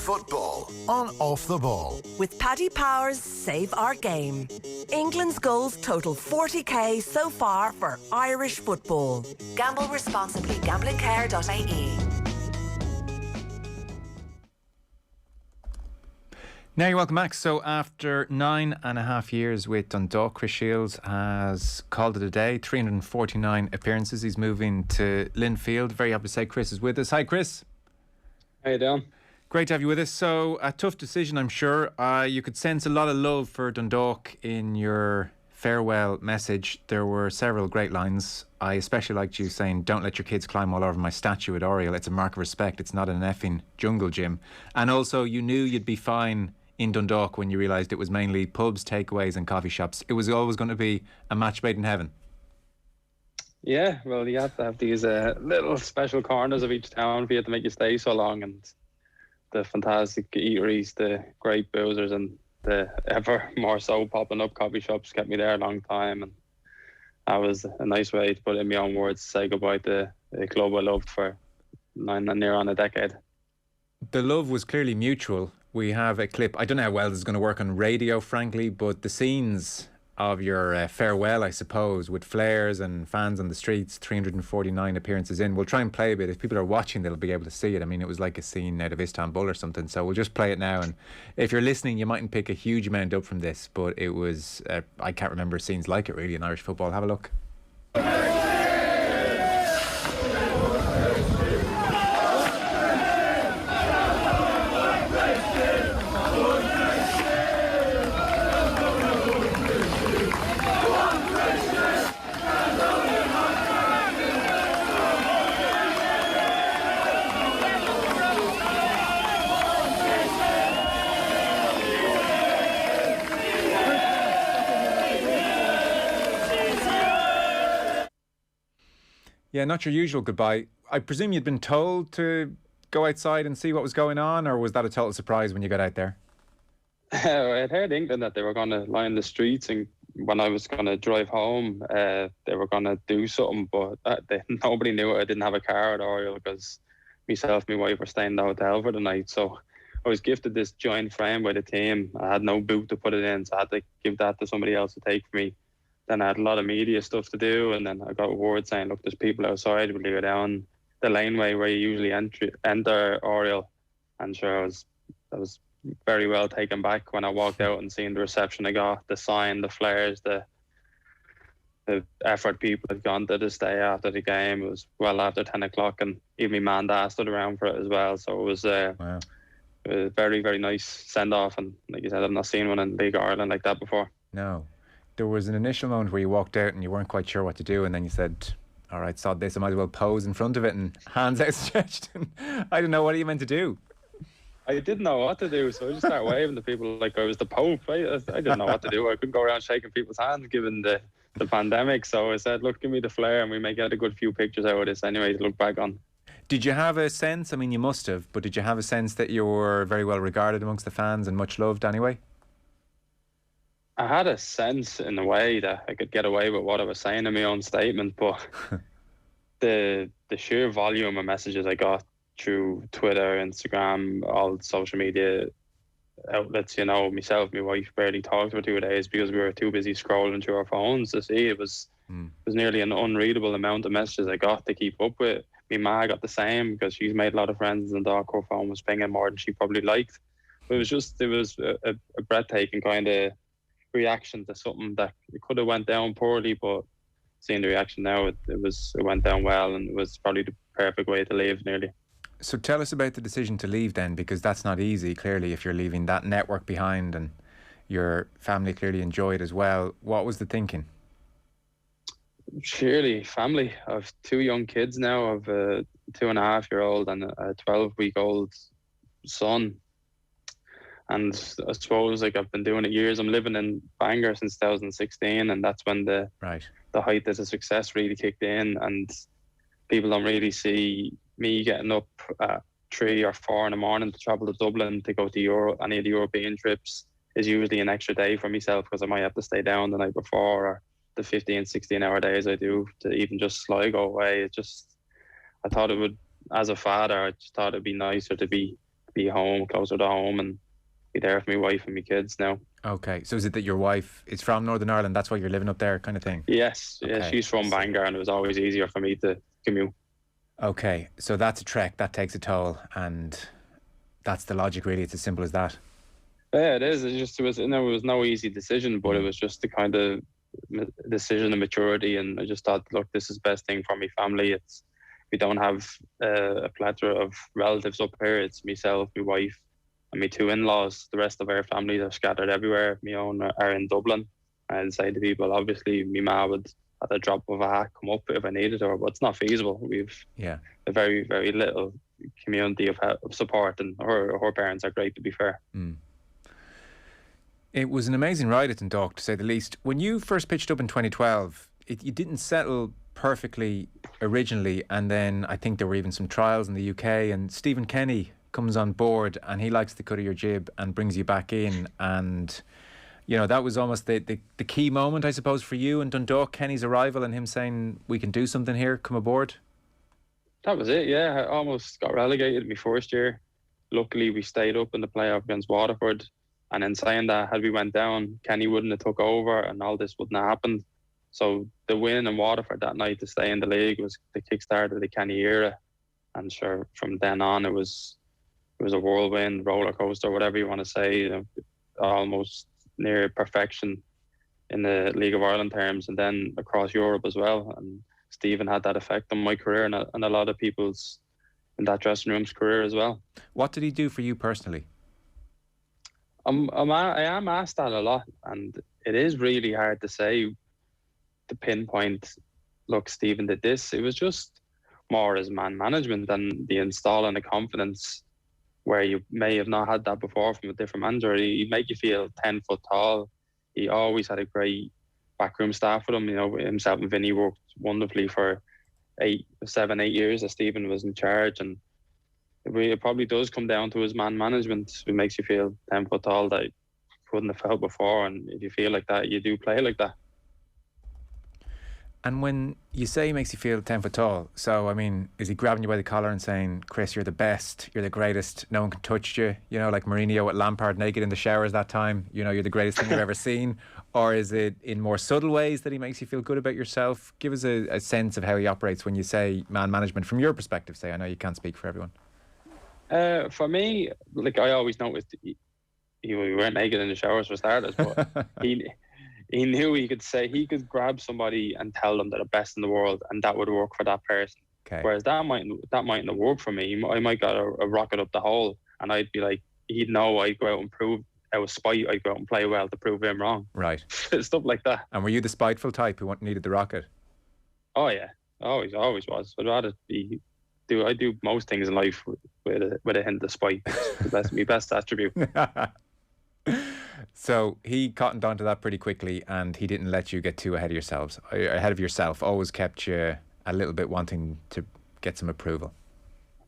football on Off the Ball. With Paddy Power's Save Our Game. England's goals total 40k so far for Irish football. Gamble responsibly. Gamblingcare.ie. Now you're welcome back. So after 9.5 years with Dundalk, Chris Shields has called it a day. 349 appearances. He's moving to Linfield. Very happy to say Chris is with us. Hi, Chris. How you doing? Great to have you with us. So a tough decision, I'm sure. You could sense a lot of love for Dundalk in your farewell message. There were several great lines. I especially liked you saying, "Don't let your kids climb all over my statue at Oriel. It's a mark of respect. It's not an effing jungle gym." And also, you knew you'd be fine in Dundalk when you realised it was mainly pubs, takeaways and coffee shops. It was always going to be a match made in heaven. Yeah, well, you have to have these little special corners of each town for you to make you stay so long, and the fantastic eateries, the great boozers and the ever more so popping up coffee shops kept me there a long time, and that was a nice way to put it in my own words, to say goodbye to a club I loved for near on a decade. The love was clearly mutual. We have a clip. I don't know how well this is going to work on radio, frankly, but the scenes of your farewell, I suppose, with flares and fans on the streets, 349 appearances in. We'll try and play a bit. If people are watching, they'll be able to see it. I mean, it was like a scene out of Istanbul or something. So we'll just play it now. And if you're listening, you mightn't pick a huge amount up from this, but it was, I can't remember scenes like it really in Irish football. Have a look. Yeah, not your usual goodbye. I presume you'd been told to go outside and see what was going on, or was that a total surprise when you got out there? I'd heard England that they were going to line the streets, and when I was going to drive home, they were going to do something, but nobody knew I didn't have a car at Oriel because myself and my wife were staying in the hotel for the night. So I was gifted this giant frame by the team. I had no boot to put it in, so I had to give that to somebody else to take for me. Then I had a lot of media stuff to do, and then I got a word saying, "Look, there's people outside. Will you go down the laneway where you usually enter Oriel?" And sure, I was very well taken back when I walked out and seen the reception I got, the sign, the flares, the effort people had gone to this day after the game. It was well after 10 o'clock, and even my man Dad stood around for it as well. So it was wow. It was a very, very nice send-off, and like you said, I've not seen one in League Ireland like that before. No. There was an initial moment where you walked out and you weren't quite sure what to do, and then you said, "All right, sod this, I might as well pose in front of it," and hands outstretched. And I don't know, what are you meant to do? I didn't know what to do, so I just started waving to people like I was the Pope. I didn't know what to do. I couldn't go around shaking people's hands given the pandemic. So I said, "Look, give me the flare and we may get a good few pictures out of this anyway to look back on." Did you have a sense, I mean you must have, but did you have a sense that you were very well regarded amongst the fans and much loved anyway? I had a sense in a way that I could get away with what I was saying in my own statement, but the sheer volume of messages I got through Twitter, Instagram, all social media outlets, myself, my wife barely talked for 2 days because we were too busy scrolling through our phones to see. It was nearly an unreadable amount of messages I got to keep up with. My ma got the same because she's made a lot of friends and her phone was pinging more than she probably liked. But it was a breathtaking kind of reaction to something that it could have went down poorly, but seeing the reaction now, it went down well, and it was probably the perfect way to leave nearly. So tell us about the decision to leave then, because that's not easy, clearly, if you're leaving that network behind and your family clearly enjoy it as well. What was the thinking? Surely family. I have 2 young kids now. I have a 2.5-year-old and a 12-week-old son. And I suppose I've been doing it years. I'm living in Bangor since 2016, and that's when the height of the success really kicked in. And people don't really see me getting up at 3 or 4 in the morning to travel to Dublin to go to any of the European trips. Is usually an extra day for myself because I might have to stay down the night before, or the 15, 16-hour days I do to even just go away. I thought it would, as a father, I just thought it'd be nicer to be be home, closer to home, and be there for my wife and my kids now. Okay, so is it that your wife is from Northern Ireland, that's why you're living up there, kind of thing? Yes, Okay. yeah, she's from Bangor, and it was always easier for me to commute. Okay, so that's a trek, that takes a toll, and that's the logic, really. It's as simple as that. Yeah, it is. It was no easy decision, but it was just the kind of decision of maturity, and I just thought, look, this is the best thing for my family. We don't have a plethora of relatives up here. It's myself, my wife, and my two in-laws. The rest of our families are scattered everywhere. My own are in Dublin. I'd say to people, obviously, my ma would, at a drop of a hat, come up if I needed her, but it's not feasible. We've a very, very little community of support, and her parents are great, to be fair. It was an amazing ride at Dundalk, to say the least. When you first pitched up in 2012, you didn't settle perfectly originally, and then I think there were even some trials in the UK, and Stephen Kenny comes on board and he likes the cut of your jib and brings you back in, and you know, that was almost the key moment, I suppose, for you in Dundalk, Kenny's arrival and him saying, we can do something here, come aboard. That was it, yeah. I almost got relegated my first year. Luckily, we stayed up in the playoff against Waterford. And in saying that, had we went down, Kenny wouldn't have took over and all this wouldn't have happened. So the win in Waterford that night to stay in the league was the kickstart of the Kenny era. And sure, from then on, it was a whirlwind, roller coaster, whatever you want to say, you know, almost near perfection in the League of Ireland terms, and then across Europe as well. And Stephen had that effect on my career and a lot of people's in that dressing room's career as well. What did he do for you personally? I am asked that a lot, and it is really hard to say, to pinpoint, look, Stephen did this. It was just more as man management and the installing the confidence where you may have not had that before from a different manager. He'd make you feel 10 foot tall. He always had a great backroom staff with him. You know, himself and Vinny worked wonderfully for 7, 8 years as Stephen was in charge, and it probably does come down to his man management. It makes you feel 10 foot tall that you couldn't have felt before, and if you feel like that, you do play like that. And when you say he makes you feel 10 foot tall, so I mean, is he grabbing you by the collar and saying, Chris, you're the best, you're the greatest, no one can touch you, you know, like Mourinho at Lampard naked in the showers that time, you know, you're the greatest thing you've ever seen? Or is it in more subtle ways that he makes you feel good about yourself? Give us a sense of how he operates when you say man management from your perspective, say. I know you can't speak for everyone. For me, like, I always noticed we weren't naked in the showers for starters, but he knew he could grab somebody and tell them they're the best in the world, and that would work for that person. Okay. Whereas that mightn't have worked for me. I might got a rocket up the hole, and I'd be like, he'd know I'd go out and prove, out of spite, I'd go out and play well to prove him wrong. Right. Stuff like that. And were you the spiteful type who needed the rocket? Oh yeah, always was. I'd rather I do most things in life with a hint of spite. That's my best attribute. So he cottoned onto that pretty quickly, and he didn't let you get too ahead of yourself. Always kept you a little bit wanting to get some approval.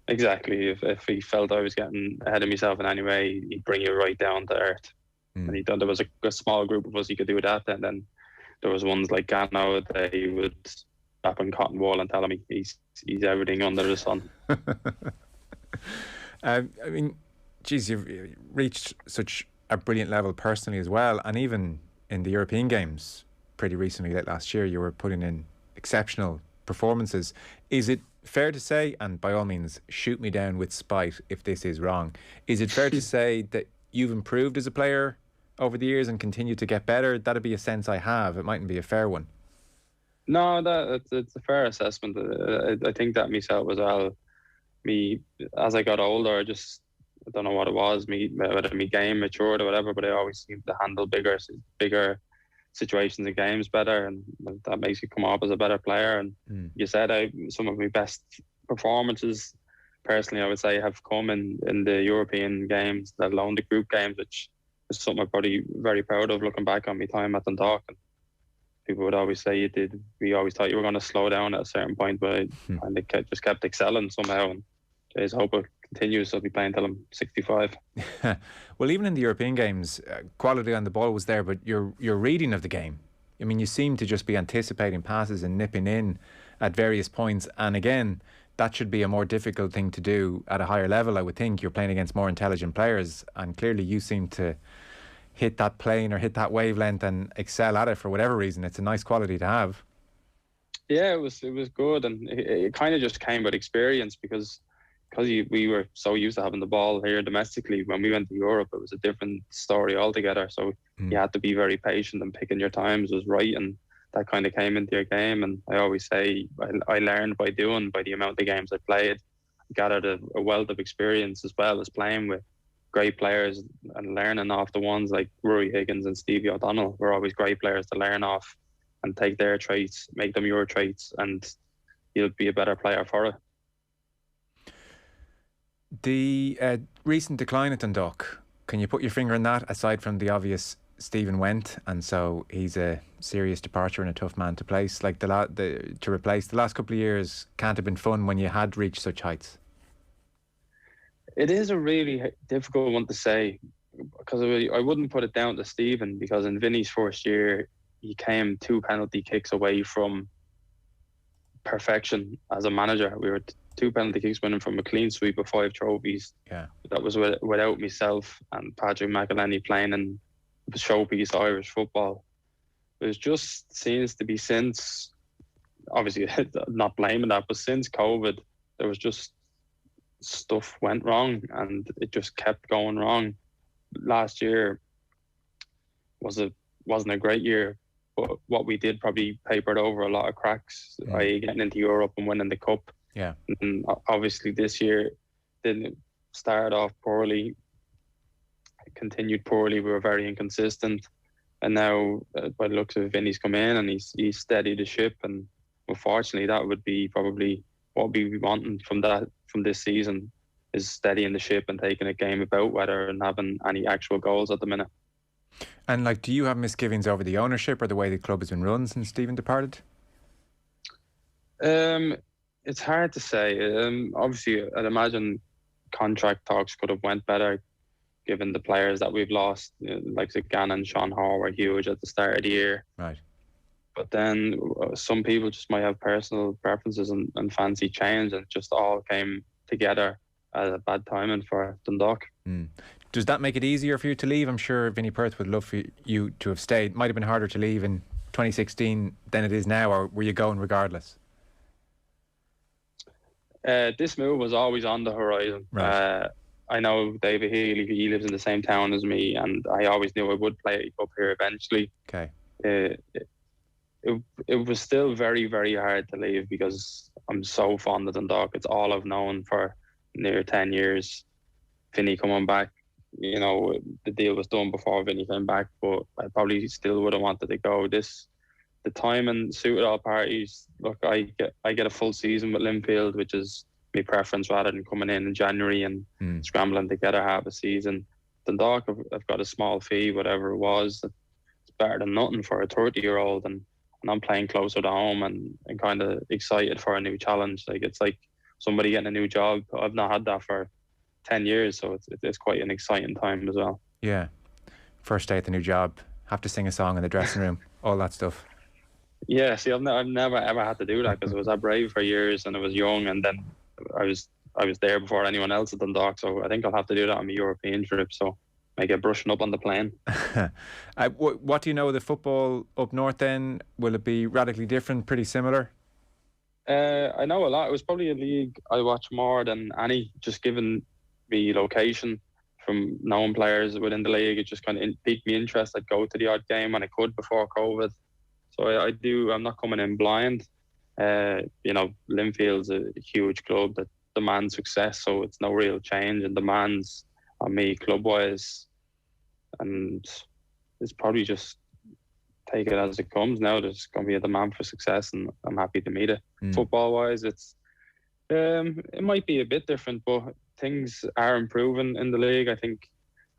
Exactly. If he felt I was getting ahead of myself in any way, he'd bring you right down to earth. And he thought there was a small group of us he could do that, and then there was ones like Gano that he would wrap in cotton wool and tell him he's everything under the sun. I mean, geez, you've reached such a brilliant level personally as well, and even in the European Games pretty recently, late last year, you were putting in exceptional performances. Is it fair to say, and by all means shoot me down with spite if this is wrong, is it fair to say that you've improved as a player over the years and continue to get better? That'd be a sense I have. It mightn't be a fair one. No, it's a fair assessment. I think that myself as well. As I got older, I don't know what it was, whether my game matured or whatever, but I always seem to handle bigger situations and games better, and that makes you come up as a better player. And you said some of my best performances, personally, I would say, have come in the European games, let alone the group games, which is something I'm probably very proud of looking back on my time at Dundalk. And people would always say we always thought you were going to slow down at a certain point, but I just kept excelling somehow, and I just hope it continues. I'll be playing till I'm 65. Well, even in the European games, quality on the ball was there, but your reading of the game, I mean, you seem to just be anticipating passes and nipping in at various points. And again, that should be a more difficult thing to do at a higher level, I would think. You're playing against more intelligent players, and clearly you seem to hit that plane or hit that wavelength and excel at it for whatever reason. It's a nice quality to have. Yeah, it was good, and it kind of just came with experience because we were so used to having the ball here domestically. When we went to Europe, it was a different story altogether. So you had to be very patient, and picking your times was right, and that kind of came into your game. And I always say I learned by the amount of games I played, gathered a wealth of experience as well as playing with great players and learning off the ones like Rory Higgins and Stevie O'Donnell were always great players to learn off and take their traits, make them your traits, and you'll be a better player for it. The recent decline at Dundalk, can you put your finger on that, aside from the obvious Stephen went, and so he's a serious departure and a tough man to place, like to replace? The last couple of years can't have been fun when you had reached such heights. It is a really difficult one to say, because I wouldn't put it down to Stephen, because in Vinny's first year he came 2 penalty kicks away from perfection as a manager. We were 2 penalty kicks winning from a clean sweep of 5 trophies. Yeah, that was without myself and Patrick McElhenney playing in showpiece Irish football. It just seems to be, since, obviously not blaming that, but since COVID, there was just stuff went wrong and it just kept going wrong. Last year wasn't a great year, but what we did probably papered over a lot of cracks, i.e. getting into Europe and winning the cup. Yeah. And obviously this year didn't start off poorly, continued poorly. We were very inconsistent, and now by the looks of it, Vinny's come in and he's steadied the ship, and unfortunately that would be probably what we be wanting from this season, is steadying the ship and taking a game about whether and having any actual goals at the minute. And do you have misgivings over the ownership or the way the club has been run since Stephen departed? It's hard to say. Obviously I'd imagine contract talks could have went better, given the players that we've lost, like Gannon and Sean Hall were huge at the start of the year. Right. But then some people just might have personal preferences and fancy change, and it just all came together at a bad timing for Dundalk. Does that make it easier for you to leave? I'm sure Vinnie Perth would love for you to have stayed. Might have been harder to leave in 2016 than it is now, or were you going regardless? This move was always on the horizon. Right. I know David Healy, he lives in the same town as me, and I always knew I would play up here eventually. Okay. It was still very, very hard to leave because I'm so fond of Dundalk. It's all I've known for near 10 years. Vinny coming back, the deal was done before Vinny came back, but I probably still would have wanted to go. The timing suited all parties. Look, I get a full season with Linfield, which is my preference, rather than coming in January and scrambling to get a half a season. Dundalk, I've got a small fee, whatever it was. It's better than nothing for a 30-year-old, and I'm playing closer to home and kind of excited for a new challenge. Like, it's like somebody getting a new job. I've not had that for 10 years, so it's quite an exciting time as well. Yeah. First day at the new job, have to sing a song in the dressing room, all that stuff. Yeah, see, I've never ever had to do that because I was at Brave for years and I was young, and then I was there before anyone else at Dundalk, so I think I'll have to do that on my European trip, so I get brushing up on the plane. What do you know of the football up north then? Will it be radically different, pretty similar? I know a lot. It was probably a league I watch more than any, just given the location from known players within the league. It just kind of piqued my interest. I'd go to the odd game when I could before COVID. So I'm not coming in blind. Linfield's a huge club that demands success, so it's no real change in demands on me club-wise. And it's probably just take it as it comes now. There's going to be a demand for success, and I'm happy to meet it. Football-wise, it might be a bit different, but things are improving in the league. I think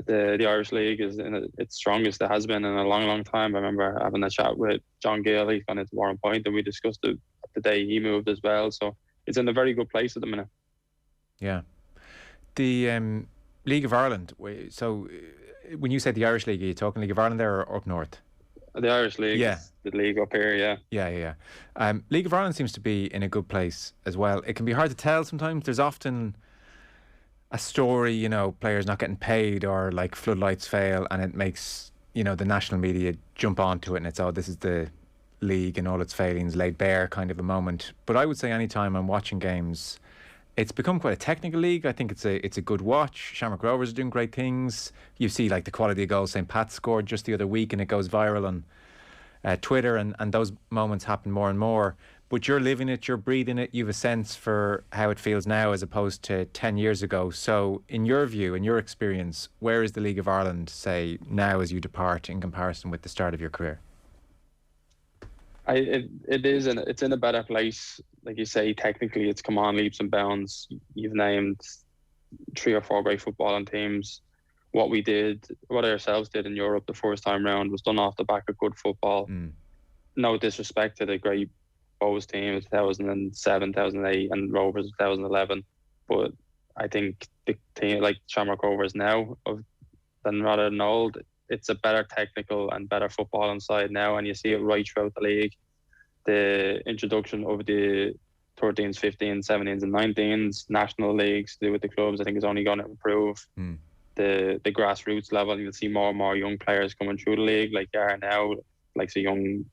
the Irish League is in its strongest it has been in a long, long time. I remember having a chat with John Gale. He's gone into Warren Point, and we discussed it the day he moved as well. So it's in a very good place at the minute. Yeah. The League of Ireland. So when you said the Irish League, are you talking League of Ireland there or up north? The Irish League, is the league up here, Yeah. League of Ireland seems to be in a good place as well. It can be hard to tell sometimes. There's often a story, you know, players not getting paid or like floodlights fail, and it makes, you know, the national media jump onto it, and it's, oh, this is the league and all its failings laid bare kind of a moment. But I would say anytime I'm watching games, it's become quite a technical league. I think it's a good watch. Shamrock Rovers are doing great things. You see like the quality of goals St. Pat scored just the other week, and it goes viral on Twitter, and those moments happen more and more. But you're living it, you're breathing it, you have a sense for how it feels now as opposed to 10 years ago. So in your view, in your experience, where is the League of Ireland, say, now as you depart in comparison with the start of your career? It is, and it's in a better place. Like you say, technically it's come on leaps and bounds. You've named 3 or 4 great footballing teams. What ourselves did in Europe the first time round was done off the back of good football. No disrespect to the great Bows team of 2007, 2008 and Rovers 2011, but I think the team like Shamrock Rovers now, rather than old, it's a better technical and better footballing side now, and you see it right throughout the league. The introduction of the 13s, 15s, 17s and 19s national leagues to do with the clubs, I think is only going to improve the grassroots level. You'll see more and more young players coming through the league, like there are now, like a young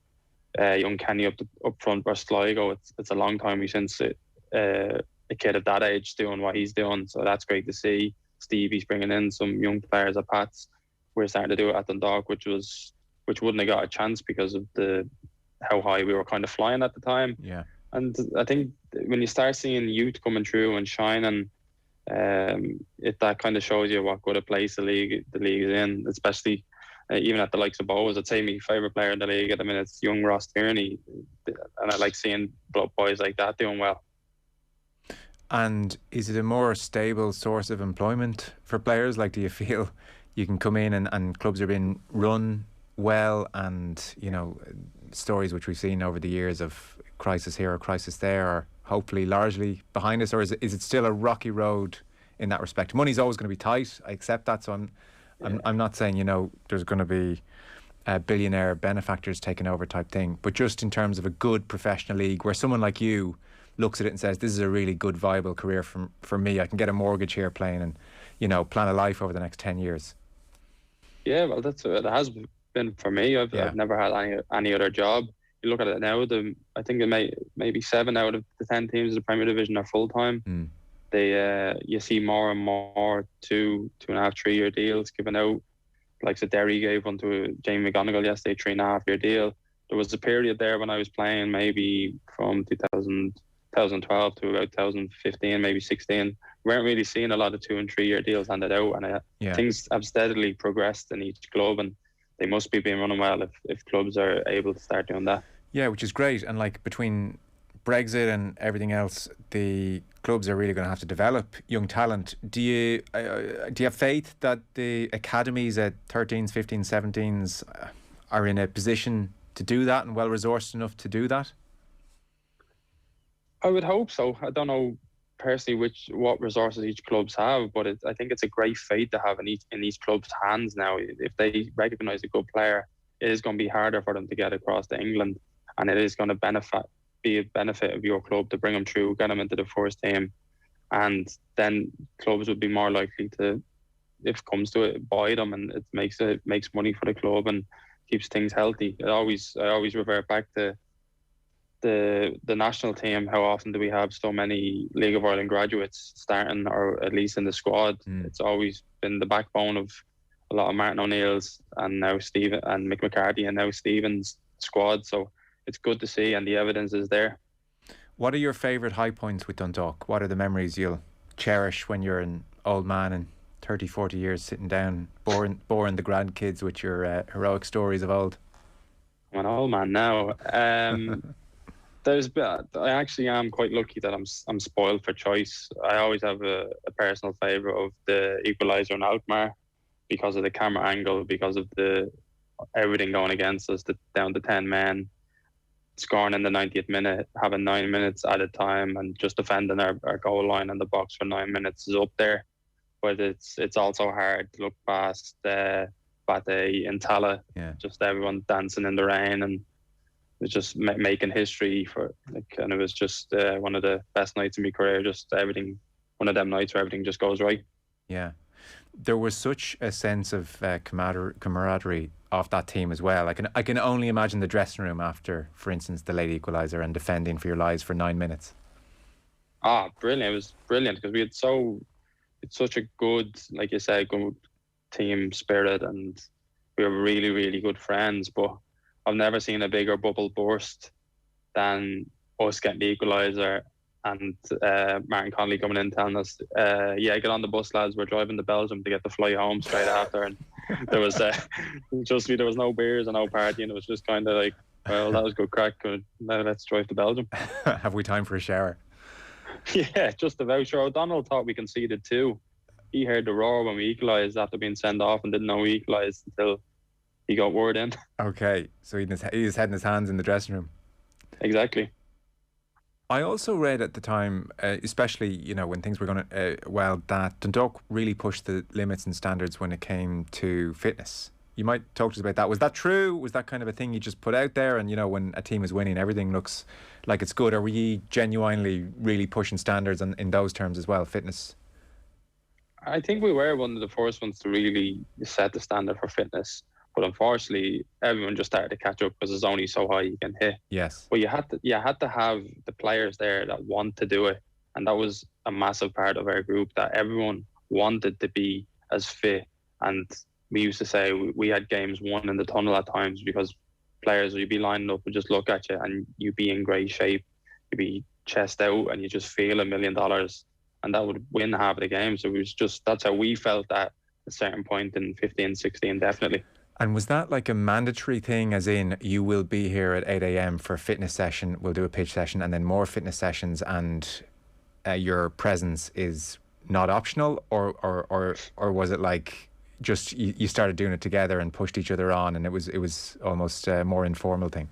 Kenny up front for Sligo. It's a long time since a kid of that age doing what he's doing, so that's great to see. Stevie's bringing in some young players at Pats. We're starting to do it at Dundalk, which wouldn't have got a chance because of how high we were kind of flying at the time. Yeah. And I think when you start seeing youth coming through and shining, that kind of shows you what good a place the league is in, especially even at the likes of Bows. I'd say my favourite player in the league at the minute is young Ross Tierney, and I like seeing boys like that doing well. And is it a more stable source of employment for players? Like, do you feel you can come in and clubs are being run well, and, you know, stories which we've seen over the years of crisis here or crisis there are hopefully largely behind us, or is it still a rocky road in that respect? Money's always going to be tight, I accept that, so I'm not saying, you know, there's going to be billionaire benefactors taking over type thing, but just in terms of a good professional league where someone like you looks at it and says, this is a really good viable career for me, I can get a mortgage here playing and, you know, plan a life over the next 10 years. Yeah, well, it has been for me. I've never had any other job. You look at it now, I think it maybe 7 out of the 10 teams of the Premier Division are full-time. You see more and more 2.5, 3 year deals given out. Like Derry gave one to Jamie McGonigal yesterday, 3.5 year deal. There was a period there when I was playing, maybe from 2012 to about 2015, maybe 16. We weren't really seeing a lot of 2 and 3 year deals handed out, and things have steadily progressed in each club, and they must be being running well if clubs are able to start doing that. Yeah, which is great. And like between Brexit and everything else, the clubs are really going to have to develop young talent. Do you have faith that the academies at 13s, 15s, 17s are in a position to do that and well resourced enough to do that? I would hope so. I don't know personally what resources each clubs have, but I think it's a great fate to have in each club's hands now. If they recognise a good player, it is going to be harder for them to get across to England, and it is going to be a benefit of your club to bring them through, get them into the first team, and then clubs would be more likely to, if it comes to it, buy them, and it makes money for the club and keeps things healthy. I always revert back to the national team. How often do we have so many League of Ireland graduates starting, or at least in the squad? It's always been the backbone of a lot of Martin O'Neill's and now Stephen and Mick McCarthy and now Stephen's squad. So it's good to see, and the evidence is there. What are your favourite high points with Dundalk? What are the memories you'll cherish when you're an old man in 30, 40 years sitting down, boring the grandkids with your heroic stories of old? I'm an old man now. I actually am quite lucky that I'm spoiled for choice. I always have a personal favourite of the equaliser in Alkmaar because of the camera angle, because of everything going against us, down to 10 men, scoring in the 90th minute, having 9 minutes added time, and just defending our goal line in the box for 9 minutes is up there. But it's also hard to look past Bate in Tala. Yeah. Just everyone dancing in the rain, and it was just making history for and it was just one of the best nights in my career. Just everything, one of them nights where everything just goes right. Yeah. There was such a sense of camaraderie off that team as well. I can only imagine the dressing room after, for instance, the late equaliser and defending for your lives for 9 minutes. Brilliant! It was brilliant because it's such a good, like you said, good team spirit, and we were really, really good friends. But I've never seen a bigger bubble burst than us getting the equaliser and Martin Connolly coming in telling us, get on the bus, lads, we're driving to Belgium to get the flight home straight after. And there was just there was no beers and no partying. It was just kind of like, well, that was good crack. Now let's drive to Belgium. Have we time for a shower? Yeah, just about. Sure, O'Donnell thought we conceded too. He heard the roar when we equalised after being sent off and didn't know we equalised until he got word in. Okay, so he was head in his hands in the dressing room. Exactly. I also read at the time, especially when things were going that Dundalk really pushed the limits and standards when it came to fitness. You might talk to us about that. Was that true? Was that kind of a thing you just put out there? And when a team is winning, everything looks like it's good. Or were you genuinely really pushing standards in those terms as well, fitness? I think we were one of the first ones to really set the standard for fitness. But unfortunately, everyone just started to catch up because it's only so high you can hit. Yes. But you had to have the players there that want to do it, and that was a massive part of our group. That everyone wanted to be as fit, and we used to say we had games won in the tunnel at times because players would be lining up and just look at you, and you'd be in great shape, you'd be chest out, and you just feel $1 million, and that would win half of the game. So it was that's how we felt at a certain point in 15, 16, definitely. And was that like a mandatory thing, as in you will be here at 8 a.m. for a fitness session, we'll do a pitch session and then more fitness sessions, and your presence is not optional? Or was it like just you started doing it together and pushed each other on, and it was almost a more informal thing?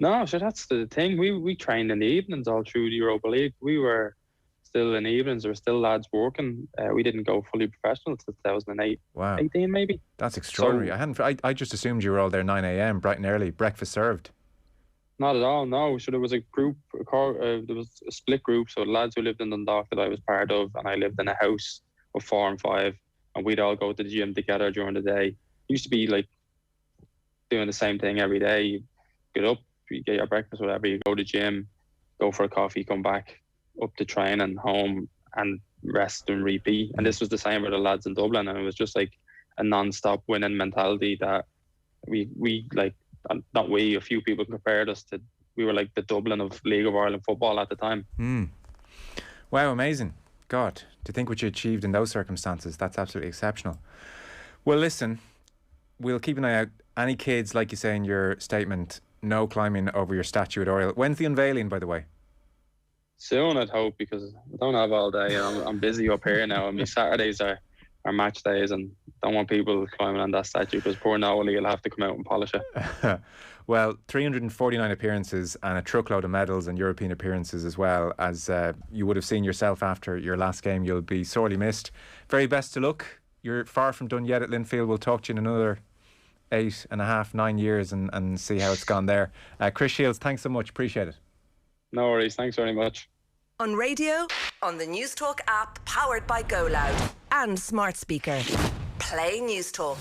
No, so that's the thing. We trained in the evenings all through the Europa League. We were still in the evenings. There were still lads working. We didn't go fully professional until 2008. Wow. 18 maybe. That's extraordinary. So, I just assumed you were all there 9 a.m, bright and early, breakfast served. Not at all, no. So there was a group, there was a split group. So the lads who lived in Dundalk that I was part of, and I lived in a house of 4 and 5, and we'd all go to the gym together during the day. It used to be like doing the same thing every day. You get up, you get your breakfast, whatever, you go to the gym, go for a coffee, come back, up to training, home, and rest and repeat. And this was the same with the lads in Dublin, and it was just like a non-stop winning mentality that we like, not we, a few people compared us to. We were like the Dublin of League of Ireland football at the time. Wow, amazing. God, to think what you achieved in those circumstances, that's absolutely exceptional. Well, listen, we'll keep an eye out. Any kids, like you say in your statement, no climbing over your statue at Oriel. When's the unveiling, by the way? Soon, I'd hope, because I don't have all day. I'm busy up here now, and my Saturdays are match days, and don't want people climbing on that statue because poor Nolly will have to come out and polish it. Well, 349 appearances and a truckload of medals and European appearances as well. As you would have seen yourself after your last game, you'll be sorely missed. Very best of luck. You're far from done yet at Linfield. We'll talk to you in another 8.5, 9 years and see how it's gone there. Chris Shields, thanks so much. Appreciate it. No worries. Thanks very much. On radio, on the News Talk app powered by Go Loud and smart speaker. Play News Talk.